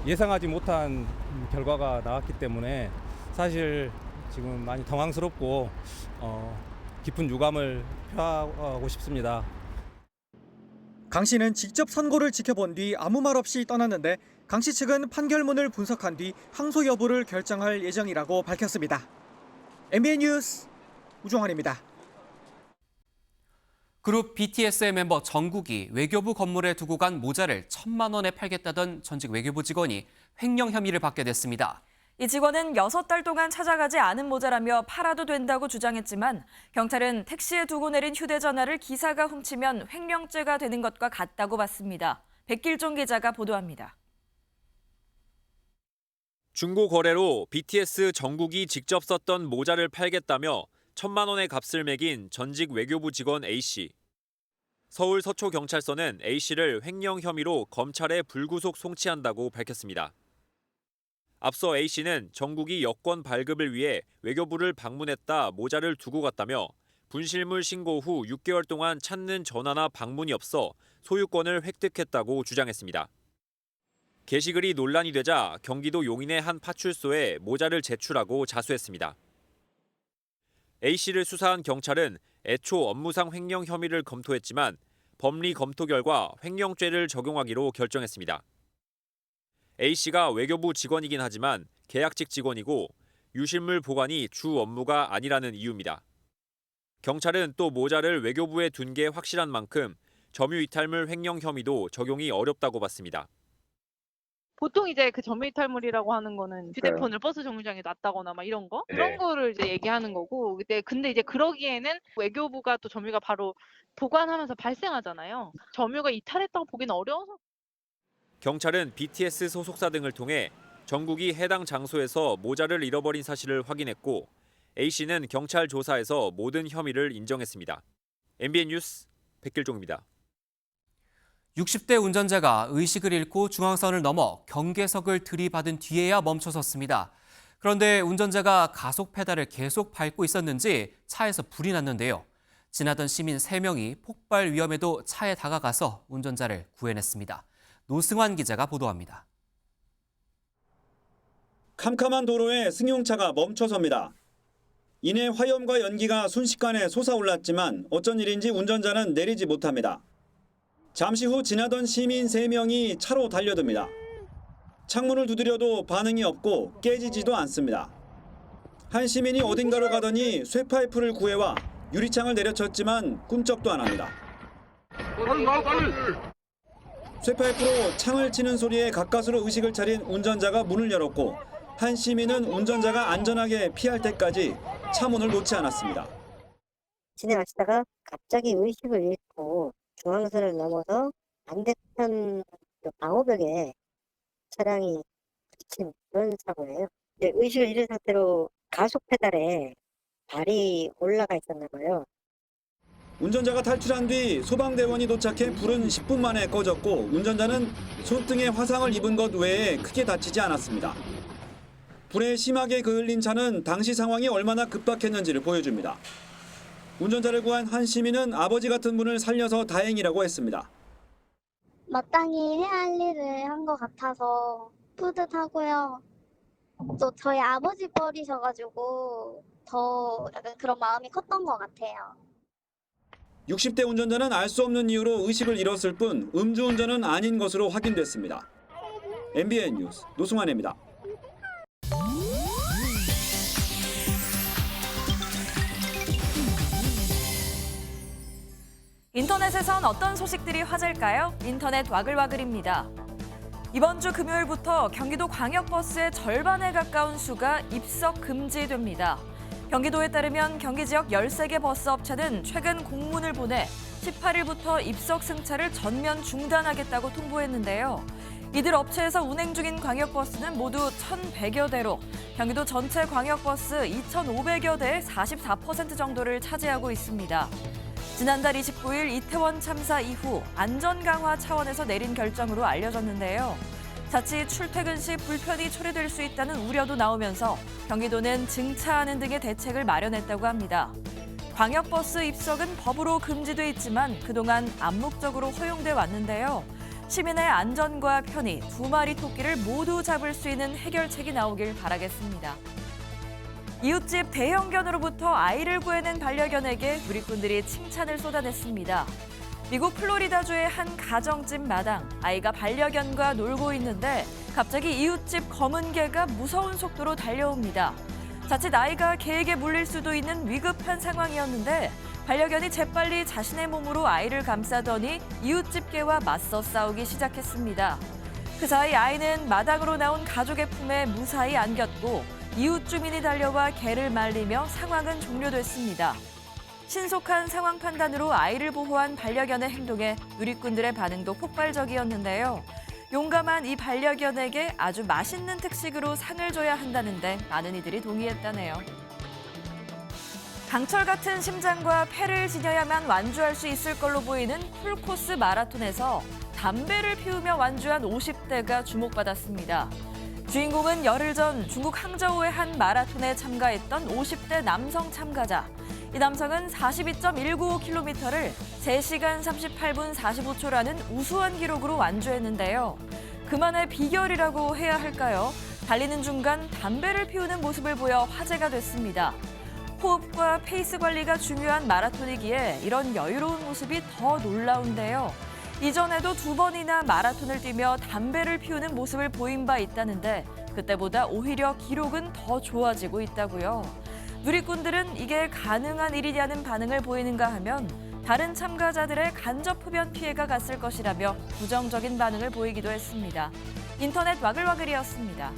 Speaker 8: 예상하지 못한 결과가 나왔기 때문에 사실 지금 많이 당황스럽고 깊은 유감을 표하고 싶습니다.
Speaker 5: 강 씨는 직접 선고를 지켜본 뒤 아무 말 없이 떠났는데 강 씨 측은 판결문을 분석한 뒤 항소 여부를 결정할 예정이라고 밝혔습니다. MBN 뉴스 우종환입니다.
Speaker 1: 그룹 BTS의 멤버 정국이 외교부 건물에 두고 간 모자를 1,000만 원에 팔겠다던 전직 외교부 직원이 횡령 혐의를 받게 됐습니다.
Speaker 2: 이 직원은 6달 동안 찾아가지 않은 모자라며 팔아도 된다고 주장했지만 경찰은 택시에 두고 내린 휴대전화를 기사가 훔치면 횡령죄가 되는 것과 같다고 봤습니다. 백길종 기자가 보도합니다.
Speaker 14: 중고 거래로 BTS 정국이 직접 썼던 모자를 팔겠다며 1,000만 원의 값을 매긴 전직 외교부 직원 A씨. 서울 서초경찰서는 A씨를 횡령 혐의로 검찰에 불구속 송치한다고 밝혔습니다. 앞서 A씨는 정국이 여권 발급을 위해 외교부를 방문했다 모자를 두고 갔다며 분실물 신고 후 6개월 동안 찾는 전화나 방문이 없어 소유권을 획득했다고 주장했습니다. 게시글이 논란이 되자 경기도 용인의 한 파출소에 모자를 제출하고 자수했습니다. A씨를 수사한 경찰은 애초 업무상 횡령 혐의를 검토했지만 법리 검토 결과 횡령죄를 적용하기로 결정했습니다. A씨가 외교부 직원이긴 하지만 계약직 직원이고 유실물 보관이 주 업무가 아니라는 이유입니다. 경찰은 또 모자를 외교부에 둔 게 확실한 만큼 점유이탈물 횡령 혐의도 적용이 어렵다고 봤습니다.
Speaker 9: 보통 이제 그 점유이탈물이라고 하는 거는 휴대폰을 버스 정류장에 놨다거나 막 이런 거 그런 거를 이제 얘기하는 거고 근데 이제 그러기에는 외교부가 또 점유가 바로 보관하면서 발생하잖아요. 점유가 이탈했다고 보기는 어려워서.
Speaker 14: 경찰은 BTS 소속사 등을 통해 정국이 해당 장소에서 모자를 잃어버린 사실을 확인했고 A씨는 경찰 조사에서 모든 혐의를 인정했습니다. MBN 뉴스 백길종입니다.
Speaker 1: 60대 운전자가 의식을 잃고 중앙선을 넘어 경계석을 들이받은 뒤에야 멈춰섰습니다. 그런데 운전자가 가속 페달을 계속 밟고 있었는지 차에서 불이 났는데요. 지나던 시민 3명이 폭발 위험에도 차에 다가가서 운전자를 구해냈습니다. 노승환 기자가 보도합니다.
Speaker 10: 캄캄한 도로에 승용차가 멈춰섭니다. 이내 화염과 연기가 순식간에 솟아올랐지만 어쩐 일인지 운전자는 내리지 못합니다. 잠시 후 지나던 시민 3명이 차로 달려듭니다. 창문을 두드려도 반응이 없고 깨지지도 않습니다. 한 시민이 어딘가로 가더니 쇠파이프를 구해와 유리창을 내려쳤지만 꿈쩍도 안 합니다. 쇠파이프로 창을 치는 소리에 가까스로 의식을 차린 운전자가 문을 열었고 한 시민은 운전자가 안전하게 피할 때까지 차 문을 놓지 않았습니다.
Speaker 23: 진행하시다가 갑자기 의식을 잃고 중앙선을 넘어서 반대편 방호벽에 차량이 부딪힌 그런 사고예요. 이제 의식을 잃은 상태로 가속 페달에 발이 올라가 있었나 봐요.
Speaker 10: 운전자가 탈출한 뒤 소방대원이 도착해 불은 10분 만에 꺼졌고 운전자는 손등에 화상을 입은 것 외에 크게 다치지 않았습니다. 불에 심하게 그을린 차는 당시 상황이 얼마나 급박했는지를 보여줍니다. 운전자를 구한 한 시민은 아버지 같은 분을 살려서 다행이라고 했습니다.
Speaker 11: 마땅히 해야 할 일을 한 것 같아서 뿌듯하고요. 또 저희 아버지 버리셔가지고 더 약간 그런 마음이 컸던 것 같아요.
Speaker 10: 60대 운전자는 알 수 없는 이유로 의식을 잃었을 뿐 음주운전은 아닌 것으로 확인됐습니다. MBN 뉴스 노승환입니다.
Speaker 2: 인터넷에선 어떤 소식들이 화제일까요? 인터넷 와글와글입니다. 이번 주 금요일부터 경기도 광역버스의 절반에 가까운 수가 입석 금지됩니다. 경기도에 따르면 경기 지역 13개 버스 업체는 최근 공문을 보내 18일부터 입석 승차를 전면 중단하겠다고 통보했는데요. 이들 업체에서 운행 중인 광역버스는 모두 1,100여 대로 경기도 전체 광역버스 2,500여 대의 44% 정도를 차지하고 있습니다. 지난달 29일 이태원 참사 이후 안전 강화 차원에서 내린 결정으로 알려졌는데요. 자칫 출퇴근 시 불편이 초래될 수 있다는 우려도 나오면서 경기도는 증차하는 등의 대책을 마련했다고 합니다. 광역버스 입석은 법으로 금지돼 있지만 그동안 암묵적으로 허용돼 왔는데요. 시민의 안전과 편의, 두 마리 토끼를 모두 잡을 수 있는 해결책이 나오길 바라겠습니다. 이웃집 대형견으로부터 아이를 구해낸 반려견에게 누리꾼들이 칭찬을 쏟아냈습니다. 미국 플로리다주의 한 가정집 마당, 아이가 반려견과 놀고 있는데 갑자기 이웃집 검은 개가 무서운 속도로 달려옵니다. 자칫 아이가 개에게 물릴 수도 있는 위급한 상황이었는데 반려견이 재빨리 자신의 몸으로 아이를 감싸더니 이웃집 개와 맞서 싸우기 시작했습니다. 그 사이 아이는 마당으로 나온 가족의 품에 무사히 안겼고 이웃 주민이 달려와 개를 말리며 상황은 종료됐습니다. 신속한 상황 판단으로 아이를 보호한 반려견의 행동에 누리꾼들의 반응도 폭발적이었는데요. 용감한 이 반려견에게 아주 맛있는 특식으로 상을 줘야 한다는데 많은 이들이 동의했다네요. 강철 같은 심장과 폐를 지녀야만 완주할 수 있을 걸로 보이는 풀코스 마라톤에서 담배를 피우며 완주한 50대가 주목받았습니다. 주인공은 열흘 전 중국 항저우의 한 마라톤에 참가했던 50대 남성 참가자. 이 남성은 42.195km를 3시간 38분 45초라는 우수한 기록으로 완주했는데요. 그만의 비결이라고 해야 할까요? 달리는 중간 담배를 피우는 모습을 보여 화제가 됐습니다. 호흡과 페이스 관리가 중요한 마라톤이기에 이런 여유로운 모습이 더 놀라운데요. 이전에도 2번이나 마라톤을 뛰며 담배를 피우는 모습을 보인 바 있다는데 그때보다 오히려 기록은 더 좋아지고 있다고요. 누리꾼들은 이게 가능한 일이냐는 반응을 보이는가 하면 다른 참가자들의 간접 흡연 피해가 갔을 것이라며 부정적인 반응을 보이기도 했습니다. 인터넷 와글와글이었습니다.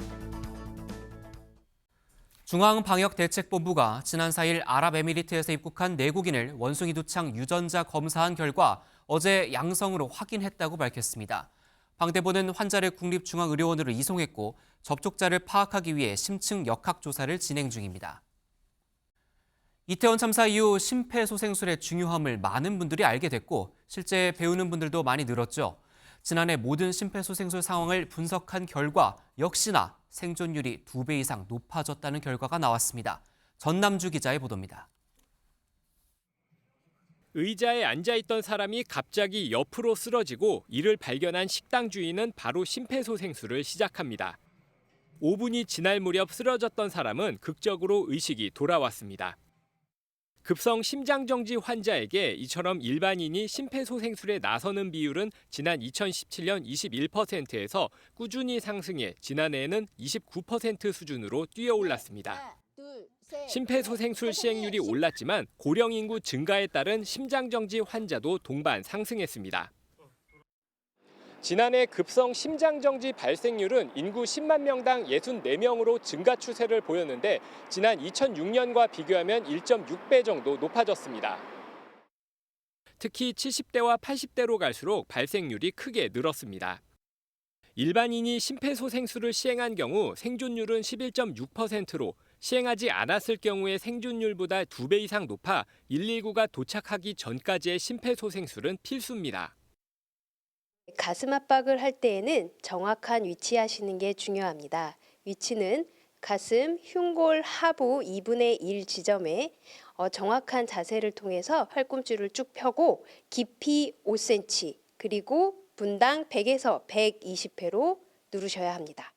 Speaker 1: 중앙방역대책본부가 지난 4일 아랍에미리트에서 입국한 내국인을 원숭이 두창 유전자 검사한 결과 어제 양성으로 확인했다고 밝혔습니다. 방대본은 환자를 국립중앙의료원으로 이송했고 접촉자를 파악하기 위해 심층 역학조사를 진행 중입니다. 이태원 참사 이후 심폐소생술의 중요함을 많은 분들이 알게 됐고 실제 배우는 분들도 많이 늘었죠. 지난해 모든 심폐소생술 상황을 분석한 결과 역시나 생존율이 2배 이상 높아졌다는 결과가 나왔습니다. 전남주 기자의 보도입니다.
Speaker 12: 의자에 앉아있던 사람이 갑자기 옆으로 쓰러지고 이를 발견한 식당 주인은 바로 심폐소생술을 시작합니다. 5분이 지날 무렵 쓰러졌던 사람은 극적으로 의식이 돌아왔습니다. 급성 심장정지 환자에게 이처럼 일반인이 심폐소생술에 나서는 비율은 지난 2017년 21%에서 꾸준히 상승해 지난해에는 29% 수준으로 뛰어올랐습니다. 심폐소생술 시행률이 올랐지만 고령 인구 증가에 따른 심장정지 환자도 동반 상승했습니다. 지난해 급성 심장정지 발생률은 인구 10만 명당 64명으로 증가 추세를 보였는데 지난 2006년과 비교하면 1.6배 정도 높아졌습니다. 특히 70대와 80대로 갈수록 발생률이 크게 늘었습니다. 일반인이 심폐소생술을 시행한 경우 생존율은 11.6%로 시행하지 않았을 경우의 생존율보다 2배 이상 높아 119가 도착하기 전까지의 심폐소생술은 필수입니다.
Speaker 13: 가슴 압박을 할 때에는 정확한 위치하시는 게 중요합니다. 위치는 가슴 흉골 하부 2분의 1 지점에 정확한 자세를 통해서 팔꿈치를 쭉 펴고 깊이 5cm 그리고 분당 100에서 120회로 누르셔야 합니다.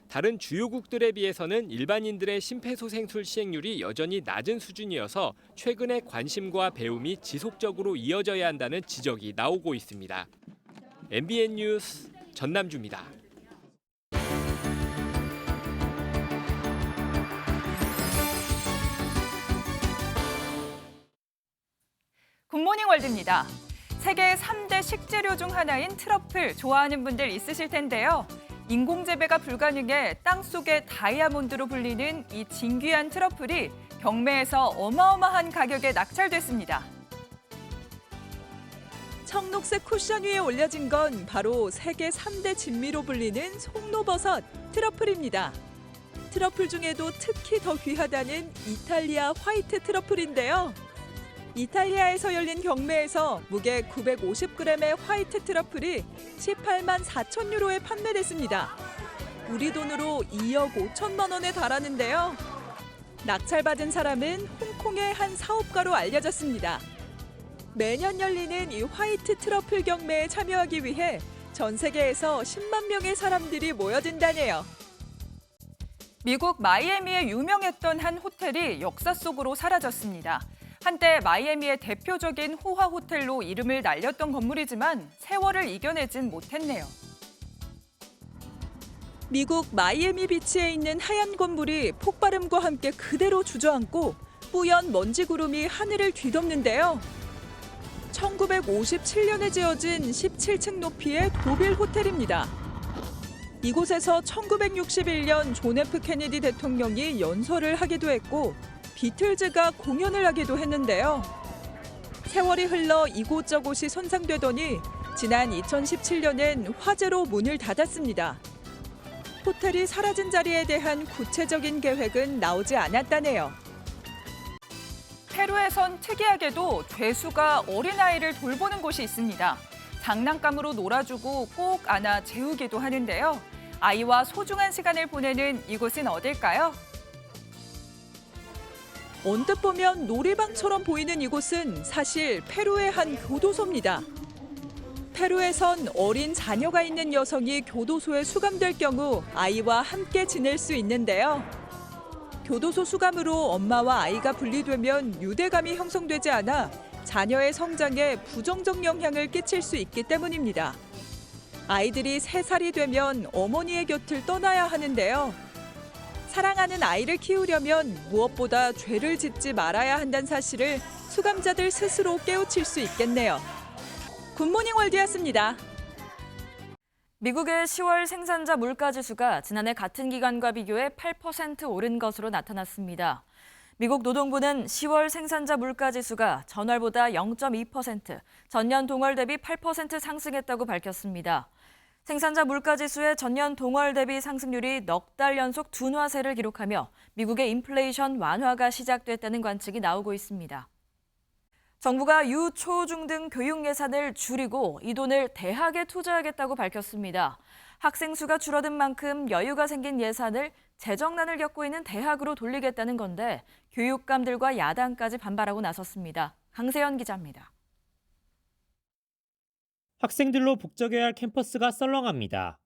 Speaker 12: 다른 주요국들에 비해서는 일반인들의 심폐소생술 시행률이 여전히 낮은 수준이어서 최근에 관심과 배움이 지속적으로 이어져야 한다는 지적이 나오고 있습니다. MBN 뉴스 전남주입니다.
Speaker 15: 굿모닝 월드입니다. 세계 3대 식재료 중 하나인 트러플 좋아하는 분들 있으실 텐데요. 인공재배가 불가능해 땅속의 다이아몬드로 불리는 이 진귀한 트러플이 경매에서 어마어마한 가격에 낙찰됐습니다.
Speaker 16: 청록색 쿠션 위에 올려진 건 바로 세계 3대 진미로 불리는 송로버섯 트러플입니다. 트러플 중에도 특히 더 귀하다는 이탈리아 화이트 트러플인데요. 이탈리아에서 열린 경매에서 무게 950g의 화이트 트러플이 18만 4천 유로에 판매됐습니다. 우리 돈으로 2억 5천만 원에 달하는데요. 낙찰받은 사람은 홍콩의 한 사업가로 알려졌습니다. 매년 열리는 이 화이트 트러플 경매에 참여하기 위해 전 세계에서 10만 명의 사람들이 모여든다네요.
Speaker 15: 미국 마이애미에 유명했던 한 호텔이 역사 속으로 사라졌습니다. 한때 마이애미의 대표적인 호화 호텔로 이름을 날렸던 건물이지만 세월을 이겨내진 못했네요.
Speaker 16: 미국 마이애미 비치에 있는 하얀 건물이 폭발음과 함께 그대로 주저앉고 뿌연 먼지 구름이 하늘을 뒤덮는데요. 1957년에 지어진 17층 높이의 도빌 호텔입니다. 이곳에서 1961년 존 F 케네디 대통령이 연설을 하기도 했고 비틀즈가 공연을 하기도 했는데요. 세월이 흘러 이곳저곳이 손상되더니 지난 2017년엔 화재로 문을 닫았습니다. 호텔이 사라진 자리에 대한 구체적인 계획은 나오지 않았다네요.
Speaker 15: 페루에선 특이하게도 죄수가 어린아이를 돌보는 곳이 있습니다. 장난감으로 놀아주고 꼭 안아 재우기도 하는데요. 아이와 소중한 시간을 보내는 이곳은 어딜까요?
Speaker 16: 언뜻 보면 놀이방처럼 보이는 이곳은 사실 페루의 한 교도소입니다. 페루에선 어린 자녀가 있는 여성이 교도소에 수감될 경우 아이와 함께 지낼 수 있는데요. 교도소 수감으로 엄마와 아이가 분리되면 유대감이 형성되지 않아 자녀의 성장에 부정적 영향을 끼칠 수 있기 때문입니다. 아이들이 3살이 되면 어머니의 곁을 떠나야 하는데요. 사랑하는 아이를 키우려면 무엇보다 죄를 짓지 말아야 한다는 사실을 수감자들 스스로 깨우칠 수 있겠네요. 굿모닝 월드였습니다.
Speaker 2: 미국의 10월 생산자 물가지수가 지난해 같은 기간과 비교해 8% 오른 것으로 나타났습니다. 미국 노동부는 10월 생산자 물가지수가 전월보다 0.2%, 전년 동월 대비 8% 상승했다고 밝혔습니다. 생산자 물가지수의 전년 동월 대비 상승률이 넉 달 연속 둔화세를 기록하며 미국의 인플레이션 완화가 시작됐다는 관측이 나오고 있습니다. 정부가 유, 초, 중 등 교육 예산을 줄이고 이 돈을 대학에 투자하겠다고 밝혔습니다. 학생 수가 줄어든 만큼 여유가 생긴 예산을 재정난을 겪고 있는 대학으로 돌리겠다는 건데 교육감들과 야당까지 반발하고 나섰습니다. 강세연 기자입니다.
Speaker 17: 학생들로 북적여야 할 캠퍼스가 썰렁합니다.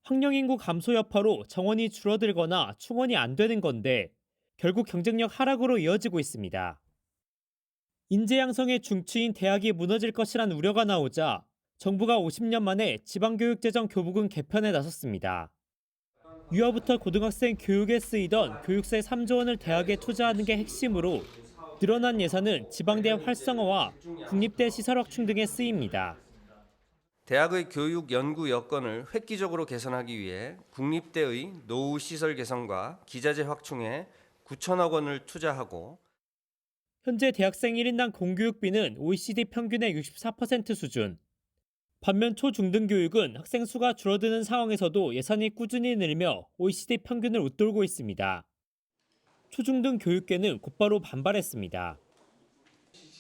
Speaker 17: 학령 인구 감소 여파로 정원이 줄어들거나 충원이 안 되는 건데 결국 경쟁력 하락으로 이어지고 있습니다. 인재 양성의 중추인 대학이 무너질 것이란 우려가 나오자 정부가 50년 만에 지방교육재정 교부금 개편에 나섰습니다. 유아부터 고등학생 교육에 쓰이던 교육세 3조 원을 대학에 투자하는 게 핵심으로 늘어난 예산은 지방대 활성화와 국립대 시설 확충 등에 쓰입니다.
Speaker 18: 대학의 교육 연구 여건을 획기적으로 개선하기 위해 국립대의 노후 시설 개선과 기자재 확충에 9천억 원을 투자하고
Speaker 17: 현재 대학생 1인당 공교육비는 OECD 평균의 64% 수준. 반면 초중등 교육은 학생 수가 줄어드는 상황에서도 예산이 꾸준히 늘며 OECD 평균을 웃돌고 있습니다. 초중등 교육계는 곧바로 반발했습니다.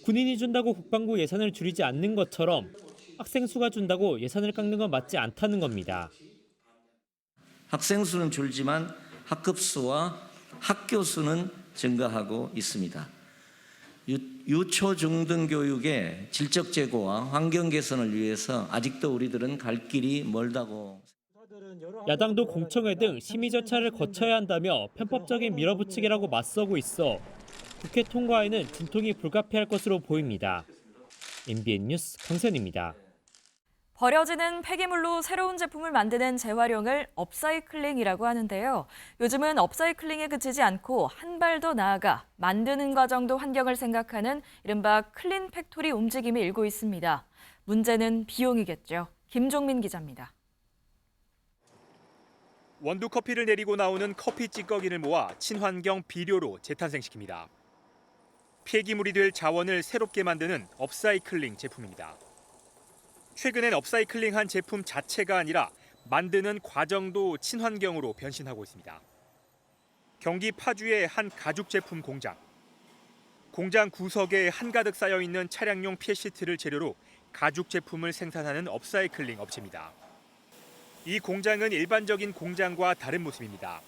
Speaker 17: 군인이 준다고 국방부 예산을 줄이지 않는 것처럼 학생 수가 준다고 예산을 깎는 건 맞지 않다는 겁니다.
Speaker 3: 학생 수는 줄지만 학급 수와 학교 수는 증가하고 있습니다. 유초중등 교육의 질적 제고와 환경 개선을 위해서 아직도 우리들은 갈 길이 멀다고.
Speaker 17: 야당도 공청회 등 심의 절차를 거쳐야 한다며 편법적인 밀어붙이기라고 맞서고 있어 국회 통과에는 진통이 불가피할 것으로 보입니다. MBN 뉴스 강선입니다.
Speaker 2: 버려지는 폐기물로 새로운 제품을 만드는 재활용을 업사이클링이라고 하는데요. 요즘은 업사이클링에 그치지 않고 한 발 더 나아가 만드는 과정도 환경을 생각하는 이른바 클린 팩토리 움직임이 일고 있습니다. 문제는 비용이겠죠. 김종민 기자입니다.
Speaker 12: 원두 커피를 내리고 나오는 커피 찌꺼기를 모아 친환경 비료로 재탄생시킵니다. 폐기물이 될 자원을 새롭게 만드는 업사이클링 제품입니다. 최근엔 업사이클링한 제품 자체가 아니라 만드는 과정도 친환경으로 변신하고 있습니다. 경기 파주의 한 가죽 제품 공장. 공장 구석에 한가득 쌓여 있는 차량용 폐시트를 재료로 가죽 제품을 생산하는 업사이클링 업체입니다. 이 공장은 일반적인 공장과 다른 모습입니다.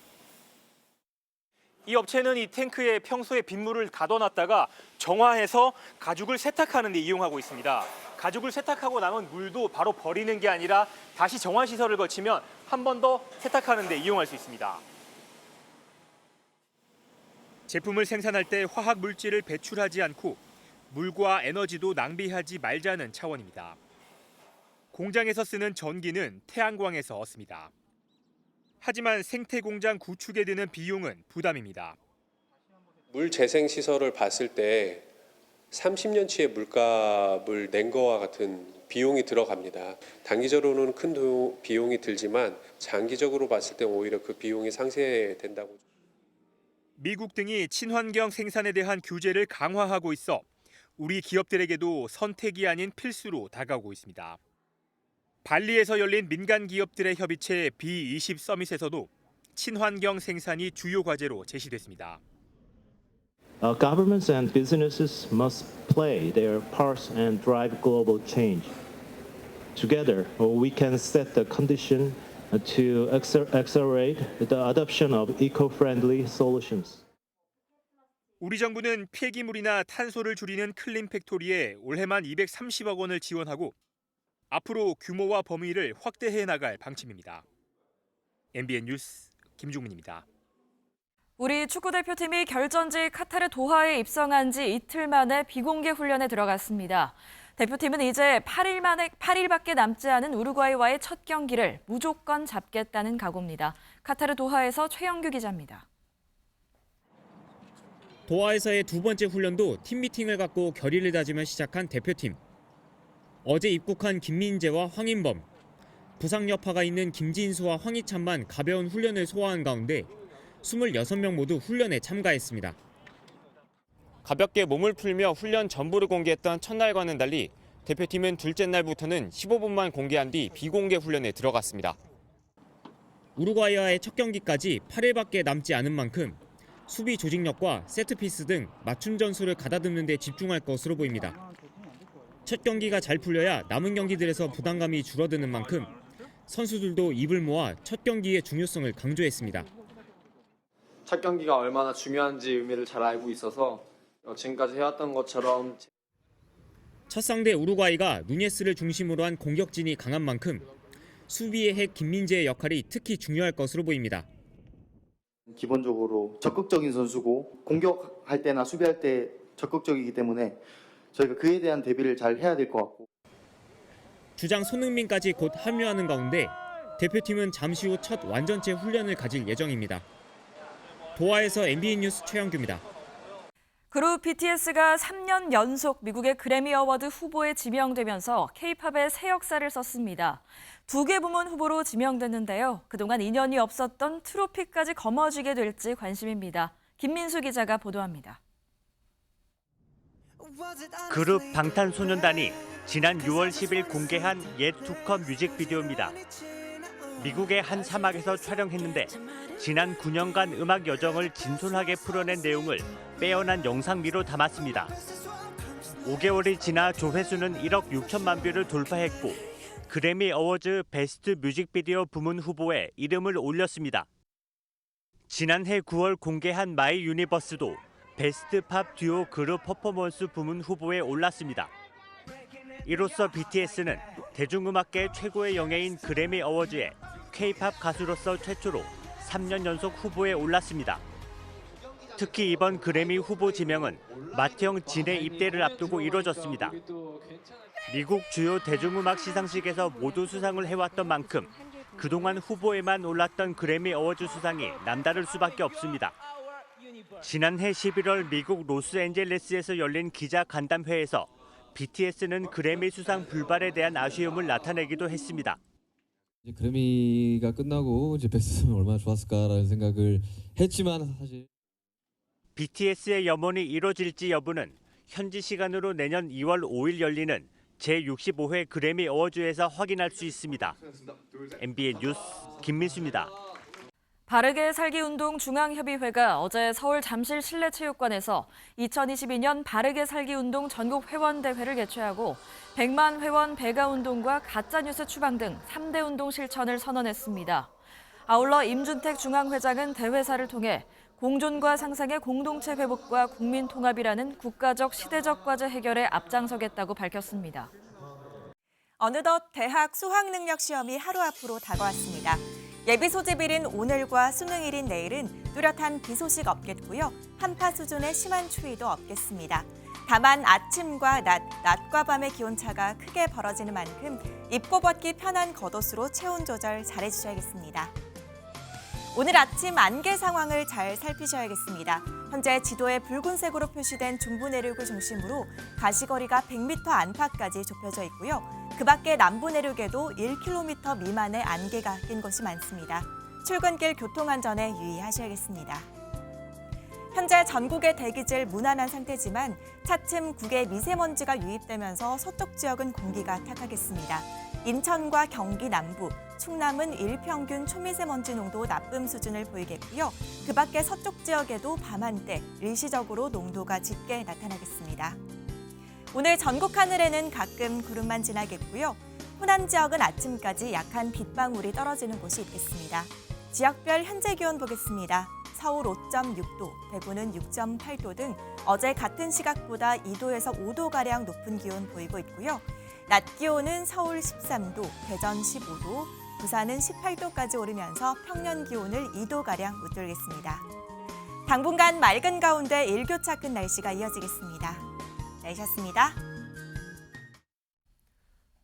Speaker 12: 이 업체는 이 탱크에 평소에 빗물을 가둬놨다가 정화해서 가죽을 세탁하는 데 이용하고 있습니다. 가죽을 세탁하고 남은 물도 바로 버리는 게 아니라 다시 정화 시설을 거치면 한 번 더 세탁하는 데 이용할 수 있습니다. 제품을 생산할 때 화학 물질을 배출하지 않고 물과 에너지도 낭비하지 말자는 차원입니다. 공장에서 쓰는 전기는 태양광에서 얻습니다. 하지만 생태 공장 구축에 드는 비용은 부담입니다.
Speaker 4: 물 재생 시설을 봤을 때 30년치의 물값을 낸 거와 같은 비용이 들어갑니다. 단기적으로는 큰 비용이 들지만 장기적으로 봤을 때 오히려 그 비용이 상쇄된다고.
Speaker 12: 미국 등이 친환경 생산에 대한 규제를 강화하고 있어 우리 기업들에게도 선택이 아닌 필수로 다가오고 있습니다. 발리에서 열린 민간 기업들의 협의체 B20 서밋에서도 친환경 생산이 주요 과제로 제시됐습니다.
Speaker 19: Governments and businesses must play their parts and drive global change. Together, we can set the condition to accelerate the adoption of eco-friendly solutions.
Speaker 12: 우리 정부는 폐기물이나 탄소를 줄이는 클린 팩토리에 올해만 230억 원을 지원하고 앞으로 규모와 범위를 확대해 나갈 방침입니다. MBN 뉴스 김종민입니다.
Speaker 2: 우리 축구대표팀이 결전지 카타르 도하에 입성한 지 이틀 만에 비공개 훈련에 들어갔습니다. 대표팀은 이제 8일밖에 남지 않은 우루과이와의 첫 경기를 무조건 잡겠다는 각오입니다. 카타르 도하에서 최영규 기자입니다.
Speaker 17: 도하에서의 두 번째 훈련도 팀 미팅을 갖고 결의를 다지며 시작한 대표팀. 어제 입국한 김민재와 황인범, 부상 여파가 있는 김진수와 황희찬만 가벼운 훈련을 소화한 가운데 26명 모두 훈련에 참가했습니다. 가볍게 몸을 풀며 훈련 전부를 공개했던 첫날과는 달리 대표팀은 둘째 날부터는 15분만 공개한 뒤 비공개 훈련에 들어갔습니다. 우루과이와의 첫 경기까지 8일밖에 남지 않은 만큼 수비 조직력과 세트피스 등 맞춤 전술을 가다듬는 데 집중할 것으로 보입니다. 첫 경기가 잘 풀려야 남은 경기들에서 부담감이 줄어드는 만큼 선수들도 입을 모아 첫 경기의 중요성을 강조했습니다.
Speaker 20: 첫 경기가 얼마나 중요한지 의미를 잘 알고 있어서 지금까지 해왔던 것처럼
Speaker 17: 첫 상대 우루과이가 누니에스를 중심으로 한 공격진이 강한 만큼 수비의 핵 김민재의 역할이 특히 중요할 것으로 보입니다.
Speaker 21: 기본적으로 적극적인 선수고 공격할 때나 수비할 때 적극적이기 때문에 저희가 그에 대한 대비를 잘 해야 될 것 같고.
Speaker 17: 주장 손흥민까지 곧 합류하는 가운데 대표팀은 잠시 후 첫 완전체 훈련을 가질 예정입니다. 도하에서 MBN 뉴스 최영규입니다.
Speaker 2: 그룹 BTS가 3년 연속 미국의 그래미 어워드 후보에 지명되면서 K-팝의 새 역사를 썼습니다. 2개 부문 후보로 지명됐는데요. 그동안 인연이 없었던 트로피까지 거머쥐게 될지 관심입니다. 김민수 기자가 보도합니다.
Speaker 22: 그룹 방탄소년단이
Speaker 6: 지난 6월 10일 공개한 옛 투컷 뮤직비디오입니다. 미국의 한 사막에서 촬영했는데 지난 9년간 음악 여정을 진솔하게 풀어낸 내용을 빼어난 영상미로 담았습니다. 5개월이 지나 조회수는 1억 6천만 뷰를 돌파했고 그래미 어워즈 베스트 뮤직비디오 부문 후보에 이름을 올렸습니다. 지난해 9월 공개한 마이 유니버스도 베스트 팝 듀오 그룹 퍼포먼스 부문 후보에 올랐습니다. 이로써 BTS는 대중음악계 최고의 영예인 그래미 어워즈에 K-팝 가수로서 최초로 3년 연속 후보에 올랐습니다. 특히 이번 그래미 후보 지명은 마티형 진의 입대를 앞두고 이뤄졌습니다. 미국 주요 대중음악 시상식에서 모두 수상을 해왔던 만큼 그동안 후보에만 올랐던 그래미 어워즈 수상이 남다를 수밖에 없습니다. 지난해 11월 미국 로스앤젤레스에서 열린 기자 간담회에서 BTS는 그래미 수상 불발에 대한 아쉬움을 나타내기도 했습니다.
Speaker 7: 그래미가 끝나고 이제 베스트면 얼마나 좋았을까라는 생각을 했지만 사실
Speaker 6: BTS의 염원이 이뤄질지 여부는 현지 시간으로 내년 2월 5일 열리는 제65회 그래미 어워즈에서 확인할 수 있습니다. MBN 뉴스 김민수입니다.
Speaker 2: 바르게 살기 운동 중앙협의회가 어제 서울 잠실 실내체육관에서 2022년 바르게 살기 운동 전국 회원 대회를 개최하고 100만 회원 배가 운동과 가짜뉴스 추방 등 3대 운동 실천을 선언했습니다. 아울러 임준택 중앙회장은 대회사를 통해 공존과 상생의 공동체 회복과 국민 통합이라는 국가적 시대적 과제 해결에 앞장서겠다고 밝혔습니다.
Speaker 22: 어느덧 대학 수학능력 시험이 하루 앞으로 다가왔습니다. 예비 소집일인 오늘과 수능일인 내일은 뚜렷한 비 소식 없겠고요. 한파 수준의 심한 추위도 없겠습니다. 다만 아침과 낮과 밤의 기온차가 크게 벌어지는 만큼 입고 벗기 편한 겉옷으로 체온 조절 잘해주셔야겠습니다. 오늘 아침 안개 상황을 잘 살피셔야겠습니다. 현재 지도에 붉은색으로 표시된 중부 내륙을 중심으로 가시거리가 100m 안팎까지 좁혀져 있고요. 그 밖에 남부 내륙에도 1km 미만의 안개가 낀 곳이 많습니다. 출근길 교통안전에 유의하셔야겠습니다. 현재 전국의 대기질 무난한 상태지만 차츰 국외 미세먼지가 유입되면서 서쪽 지역은 공기가 탁하겠습니다. 인천과 경기 남부, 충남은 일평균 초미세먼지 농도 나쁨 수준을 보이겠고요. 그 밖에 서쪽 지역에도 밤한때 일시적으로 농도가 짙게 나타나겠습니다. 오늘 전국 하늘에는 가끔 구름만 지나겠고요. 호남 지역은 아침까지 약한 빗방울이 떨어지는 곳이 있겠습니다. 지역별 현재 기온 보겠습니다. 서울 5.6도, 대구는 6.8도 등 어제 같은 시각보다 2도에서 5도가량 높은 기온 보이고 있고요. 낮 기온은 서울 13도, 대전 15도, 부산은 18도까지 오르면서 평년 기온을 2도가량 웃돌겠습니다. 당분간 맑은 가운데 일교차 큰 날씨가 이어지겠습니다. 내셨습니다.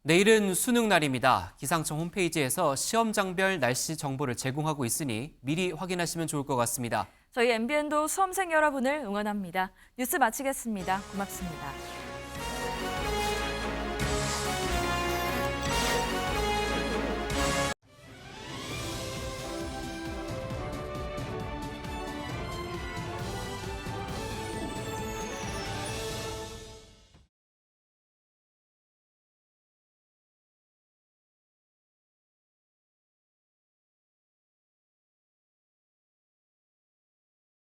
Speaker 1: 내일은 수능 날입니다. 기상청 홈페이지에서 시험장별 날씨 정보를 제공하고 있으니 미리 확인하시면 좋을 것 같습니다.
Speaker 2: 저희 MBN도 수험생 여러분을 응원합니다. 뉴스 마치겠습니다. 고맙습니다.